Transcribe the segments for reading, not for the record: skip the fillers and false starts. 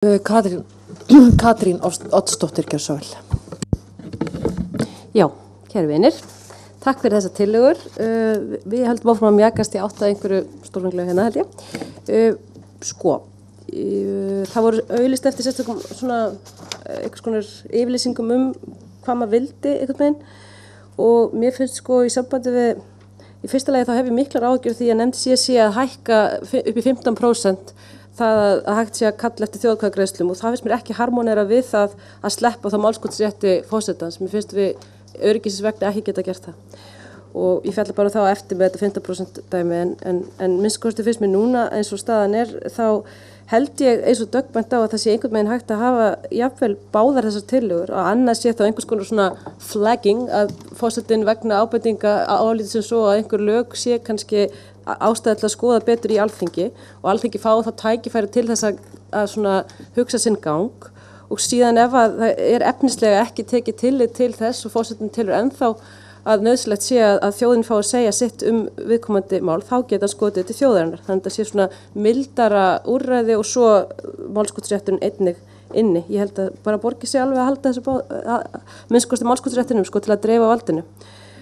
Katrín Oddsdóttir, gjörðu svo vel. Já, kæru vinir, takk fyrir þessar tillögur. Við höldum áfram að mjakast í átt að einhverju stórfenglegu hérna, held ég. Það voru auglýst eftir sérstökum svona einhvers konar yfirlýsingum hvað maður vildi einhvern veginn, og mér finnst í sambandi við, í fyrsta lagi þá hef ég miklar áhyggjur því að nefnd sé að hækka upp í 15% það að hægt sé að kalla eftir þjóðkvæðagreiðslum, og það finnst mér ekki harmonera við það að sleppa þá málskotsrétti forsetans. Mér finnst við öryggisins vegna ekki geta gert það, og ég fjalla bara þá eftir með þetta 15% dæmi, en minnst kosti finnst mér núna eins og staðan þá held ég eins og döggbænt á að það sé einhvern veginn hægt að hafa jafnvel báðar þessar tillögur, og annars sé þá einhvers konar svona flagging að forsetinn vegna ábendinga álítið sem svo að einhver lög sé kannski ástæða til að skoða betur í Alþingi, og Alþingi fá þá tækifæri til þess að svona hugsa sinn gang, og síðan ef að það er efnislega ekki tekið tillit til þess og forsetinn tilur ennþá að nauðsynlegt sé að þjóðin fá að segja sitt viðkomandi mál, þá geta skotið til þjóðarinnar. Þannig að það sé svona mildara úrræði og svo málskotsrétturinn einnig inni. Ég held að bara borgi sig alveg að halda þessu minnst málskotsréttinum til að dreifa valdinu.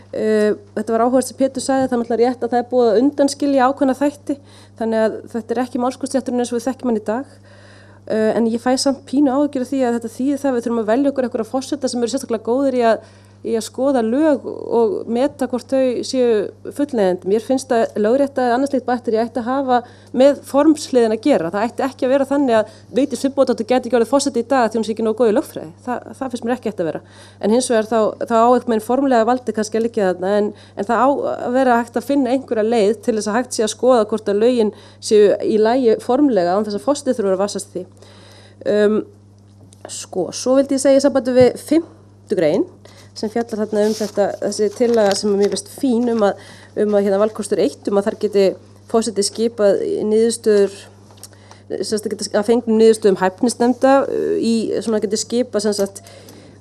Þetta var áhugavert sem Pétur sagði, það er náttúrulega rétt að það er búið að undanskilja ákveðna þætti, þannig að þetta er ekki málskotsrétturinn eins og við þekkjum hann í dag. En ég fæ samt pínu áhyggjur af því að þetta þýðir það við þurfum að velja okkur einhverja forseta sem eru sérstaklega góðir í að skoða lög og meta hvort þau séu fullnægjandi. Mér finnst að lögrétta eða annars slíkt batterí ætti að hafa með formsliðin að gera. Það ætti ekki að vera þannig að Vigdís Finnbogadóttir geti ekki orðið forseti í dag því hún sé ekki nógu góð í lögfræði. Það finnst mér ekki ætti að vera. En hins vegar þá á einhvern veginn formlega valdi kannski að liggja þarna, en það á að vera hægt að finna einhverja leið til þess að hægt sé að skoða hvort að lögin séu í lagi formlega án þess að forsetinn þurfi að vasast því. Svo vildi ég segja í sambandi við 5. grein sem fjallar þarna þessi tillaga sem mér finnst fín að hérna valkostur 1 að þar geti forseti skipað niðurstöður, að fengnum niðurstöðum hæfnisnefnda í svona geti skipað sem sagt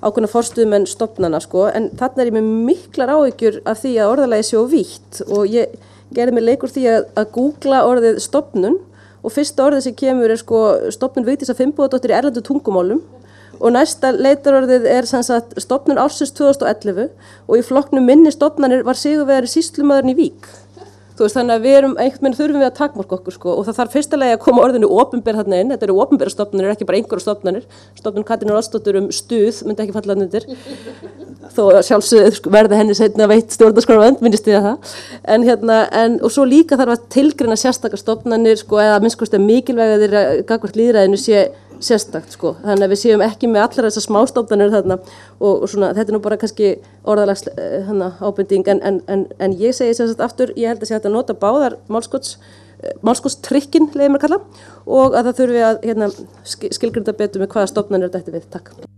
ákveðna forstöðumenn stofnana en þarna er ég með miklar áhyggjur af því að orðalagi sé of vítt, og ég gerði mér leikur því að googla orðið stofnun, og fyrsta orðið sem kemur er stofnun Vigdísar Finnbogadóttur í erlendum tungumálum, og næsta leitarorðið er sem sagt stofnun ársins 2011, og í flokknum minni stofnanir var sigurvegari sýslumaðurinn í Vík. Þannig að þurfum við að takmarka okkur, og það þarf fyrsta lagi að koma orðinu opinber þarna inn. Þetta eru opinbera stofnanir, ekki bara einhverjar stofnanir. Stofnun Katrínar Oddsdóttur stuð myndi ekki falla þarna undir, þó sjálfsögðu verði henni seinna veitt stjórnarskrárvernd, minnist ég það. Og svo líka þarf að tilgreina sérstakar stofnanir, eða minnst kosti að mikilvæga þeirra gagnvart lýðræðinu sé sérstakt, þannig að við séum ekki með allar þessar smástofnanir þarna, og svona, þetta er nú bara kannski orðalags ábending, en ég segi sem sagt aftur, ég held að sé hægt að nota báðar málskotstrykkin, leiðir mér að kalla, og að það þurfi að skilgreinda betur með hvaða stofnanir þetta ætti við. Takk.